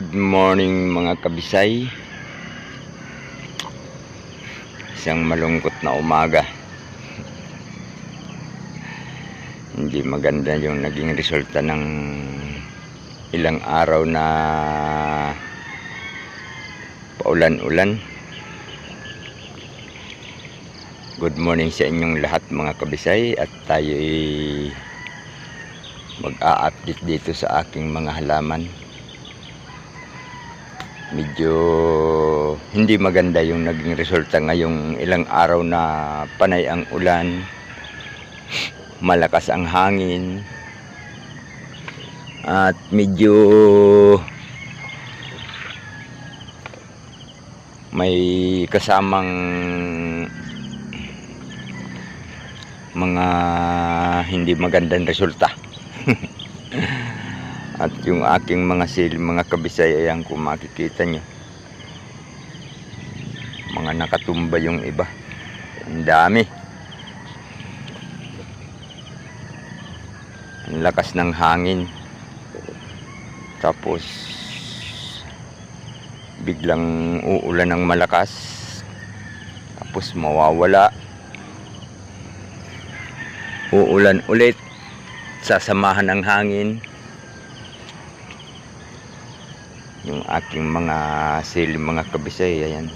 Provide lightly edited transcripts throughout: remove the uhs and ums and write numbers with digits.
Good morning mga kabisay. Isang malungkot na umaga. Hindi maganda yung naging resulta ng ilang araw na paulan-ulan. Good morning sa inyong lahat mga kabisay, at tayo ay mag-a-update dito sa aking mga halaman. Medyo hindi maganda yung naging resulta ngayong ilang araw na panay ang ulan, malakas ang hangin, at medyo may kasamang mga hindi magandang resulta. At yung aking mga mga kabisay, ayan kung makikita nyo, mga nakatumba yung iba. Ang dami. Ang lakas ng hangin. Tapos biglang uulan ng malakas. Tapos mawawala. Uulan ulit. Sasamahan ng hangin. Yung aking mga mga kabisay, ayan,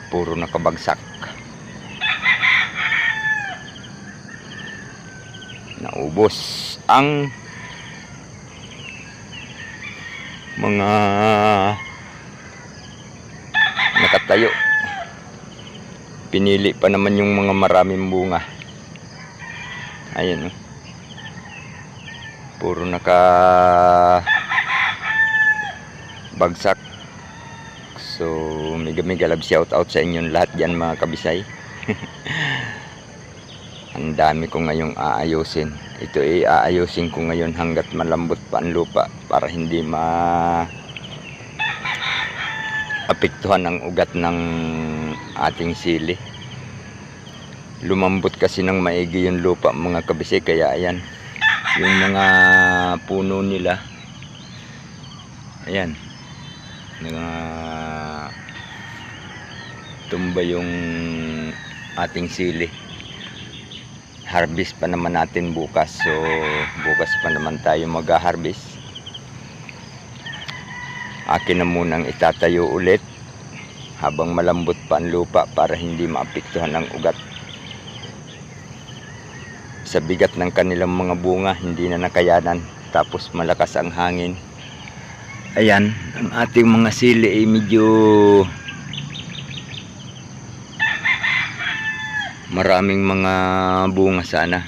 puro nakabagsak. Naubos ang mga nakatayo. Pinili pa naman yung mga maraming bunga. Ayan, puro bagsak. So mega love shout out sa inyong lahat dyan mga kabisay. Ang dami ko ngayong aayusin. Ito ay aayusin ko ngayon hanggat malambot pa ang lupa para hindi apektuhan ang ugat ng ating sili. Lumambot kasi ng maigi yung lupa mga kabisay, kaya ayan, yung mga puno nila, ayan, tumba yung ating sili. Harvest pa naman natin bukas, so bukas pa naman tayo mag-harvest. Akin na munang itatayo ulit habang malambot pa ang lupa para hindi maapektuhan ng ugat. Sa bigat ng kanilang mga bunga, hindi na nakayanan, tapos malakas ang hangin. Ayan, ang ating mga sili ay medyo maraming mga bunga sana.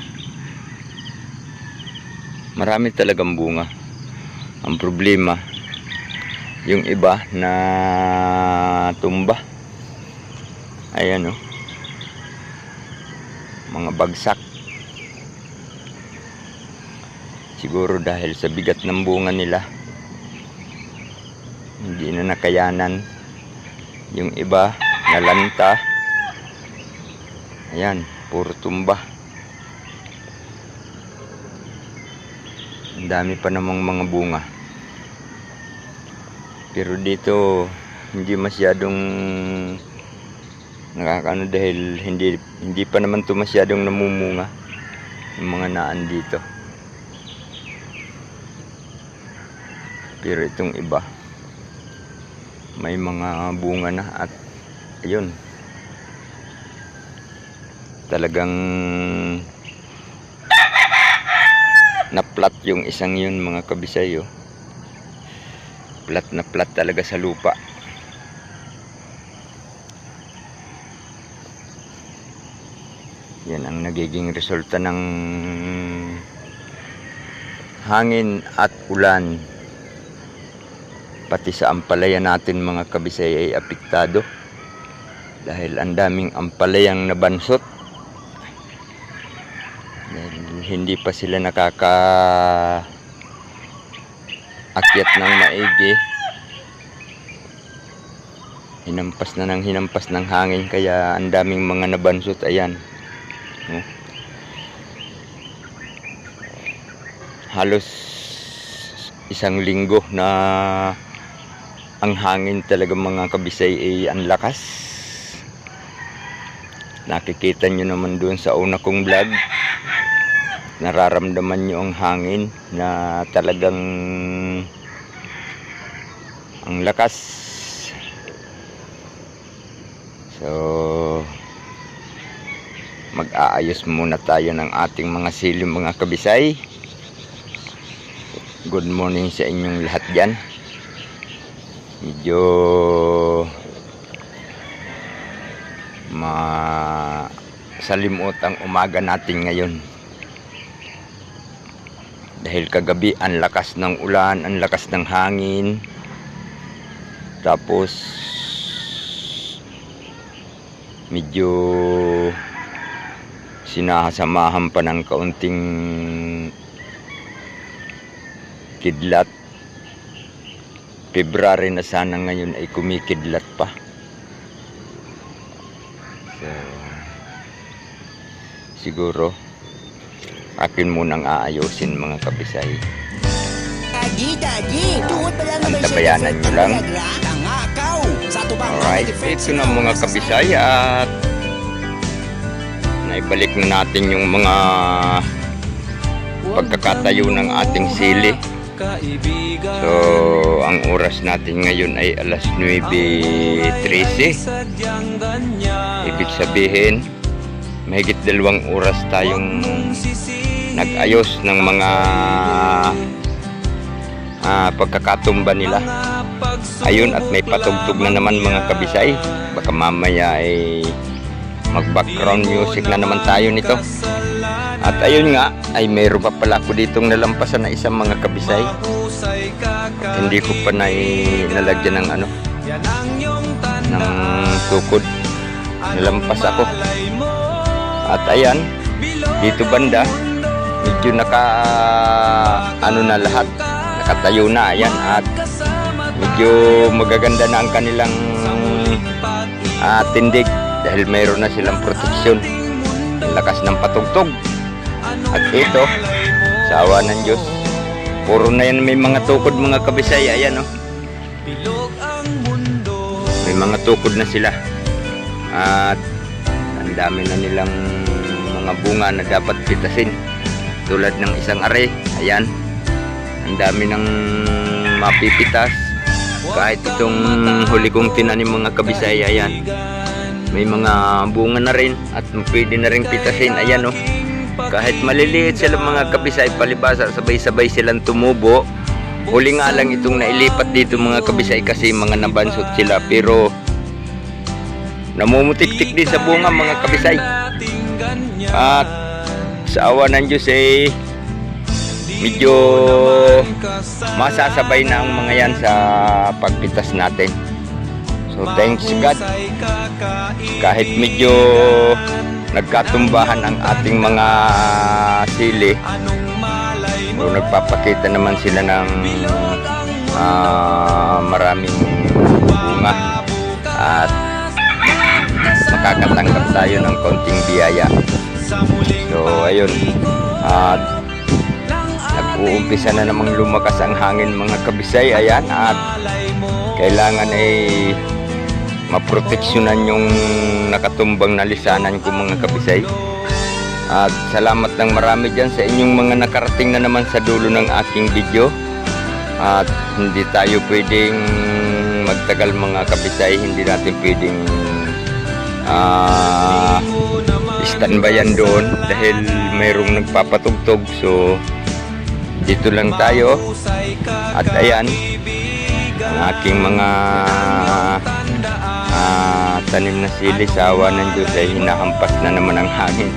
Marami talagang bunga. Ang problema, yung iba na tumba. Ayan, mga bagsak. Siguro dahil sa bigat ng bunga nila, hindi na nakayanan. Yung iba nalanta. Ayan, puro tumba. Ang dami pa namang mga bunga. Pero dito hindi masyadong nakakaano dahil hindi pa naman to masyadong namumunga yung mga naan dito. Pero itong iba may mga bunga na, at ayun, talagang na-flat yung isang yun mga kabisay. Flat na flat talaga sa lupa. Yan ang nagiging resulta ng hangin at ulan. Pati sa ampalaya natin mga kabisay ay apektado dahil ang daming ampalayang nabansot. Hindi pa sila nakakaakyat ng maigi. Hinampas ng hangin, kaya ang daming mga nabansot. Ayan, halos isang linggo na ang hangin talaga mga kabisay ay ang lakas. Nakikita nyo naman doon sa una kong vlog, nararamdaman nyo ang hangin na talagang ang lakas. So mag-aayos muna tayo ng ating mga sili mga kabisay. Good morning sa inyong lahat dyan. Medyo masalimuot ang umaga natin ngayon. Dahil kagabi ang lakas ng ulan, ang lakas ng hangin. Tapos medyo sinasamahan pa ng kaunting kidlat. February na sana ngayon ay kumikidlat pa. So siguro akin munang aayusin mga kabisay. Antabayanan nyo lang. Alright, ito na mga kabisay at naibalik na natin yung mga pagkakatayo ng ating sili. So ang oras natin ngayon ay alas 9:13. Ibig sabihin mahigit 2 oras tayong nag-ayos ng mga pagkakatumba nila. Ayun, at may patugtog na naman mga kabisay. Baka mamaya ay mag-background music na naman tayo nito. At ayun nga, ay mayroon pa pala ako ditong nalampasan na isang mga kabisay. At hindi ko pa nalagyan ng ng tukod. Nalampas ako. At ayan, dito banda, medyo na lahat. Nakatayo na, ayan. At medyo magaganda na ang kanilang tindig. Dahil mayroon na silang proteksyon. Lakas ng patugtog. At ito, sa awa ng Diyos, puro na yan may mga tukod mga kabisay. Ayan o. May mga tukod na sila. At ang dami na nilang mga bunga na dapat pitasin. Tulad ng isang are. Ayan. Ang dami ng mapipitas. Kahit itong huli kong tinanim mga kabisay. Ayan. May mga bunga na rin at pwede na rin pitasin. Ayan o. Kahit maliliit sila mga kabisay, palibasa sabay-sabay silang tumubo. Huli nga lang itong nailipat dito mga kabisay kasi mga nabansot sila. Pero namumutik-tik din sa bunga mga kabisay. At sa awa ng Diyos medyo masasabay na ang mga yan sa pagpitas natin. So thanks God. Kahit medyo nagkatumbahan ang ating mga sili, so nagpapakita naman sila ng maraming bunga at makakatanggap tayo ng konting biyaya. So ayun, at nag-uumpisa na namang lumakas ang hangin mga kabisay. Ayan, at kailangan ay maproteksyonan yung nakatumbang na lisanan ko mga kabisay. At salamat ng marami dyan sa inyong mga nakarating na naman sa dulo ng aking video. At hindi tayo pwedeng magtagal mga kabisay. Hindi natin pwedeng standbyan doon dahil mayroong nagpapatugtog. So dito lang tayo. At ayan, ang aking mga tanim na sili sa awa ng Diyos ay hinahampas na naman ang hangin.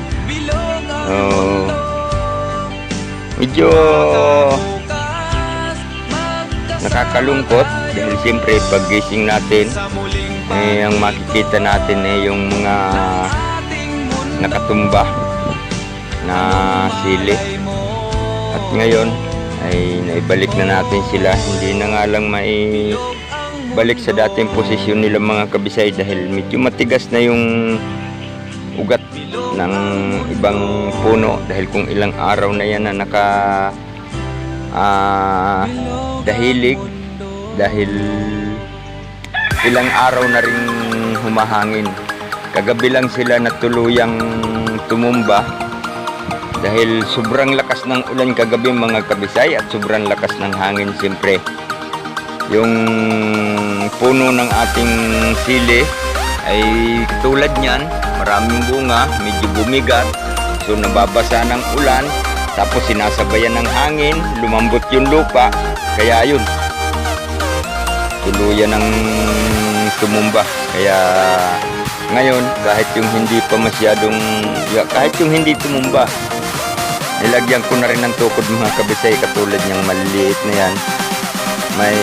Medyo nakakalungkot dahil siyempre paggising natin ang makikita natin yung mga nakatumba na sili. At ngayon ay naibalik na natin sila. Hindi na nga lang balik sa dating posisyon nila mga kabisay dahil medyo matigas na yung ugat ng ibang puno dahil kung ilang araw na yan na dahilig dahil ilang araw na rin humahangin. Kagabi lang sila natuluyang tumumba dahil sobrang lakas ng ulan kagabi mga kabisay at sobrang lakas ng hangin siyempre. Yung puno ng ating sili ay tulad niyan, maraming bunga, medyo bumigat, so nababasa ng ulan, tapos sinasabayan ng hangin, lumambot yung lupa, kaya yun, tuluyan ng tumumba. Kaya ngayon, kahit yung hindi tumumba, nilagyan ko na rin ng tukod mga kabisay, katulad niyang maliliit na yan. May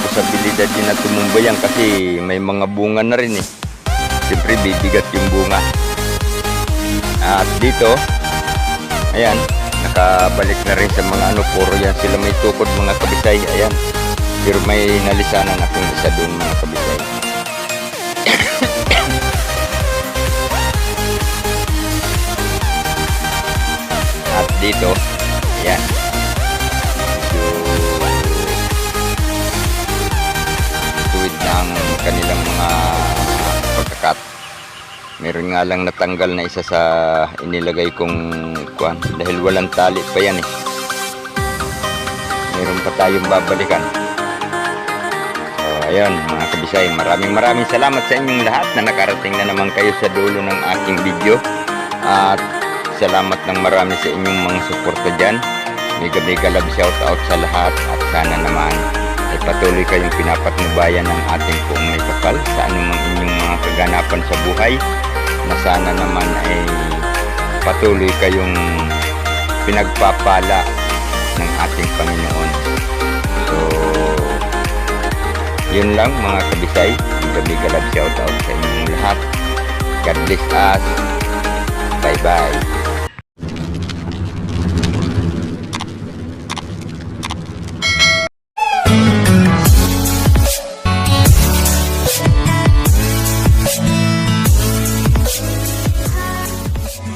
posibilidad din na tumumba yan kasi may mga bunga na rin eh. Siyempre bibigat yung bunga. At dito, ayan, nakabalik na rin sa mga puro yan sila may tukod mga kabisay. Ayan, pero may nalisanan akong isa doon mga kabisay. At dito, ayan, tuwid ng kanilang mga pagkakat. Meron nga lang natanggal na isa sa inilagay kong kuwan dahil walang tali pa yan eh. Meron pa tayong babalikan. So ayun mga kabisay, maraming salamat sa inyong lahat na nakarating na naman kayo sa dulo ng aking video. At salamat ng marami sa inyong mga suporta dyan. Mega love shout out sa lahat at sana naman ay patuloy kayong pinapatnubayan ng ating Poong May Kapal sa anumang inyong mga kaganapan sa buhay, na sana naman ay patuloy kayong pinagpapala ng ating Panginoon. So yun lang mga kabisay, mega love shout out sa inyong lahat. God bless us. Bye bye.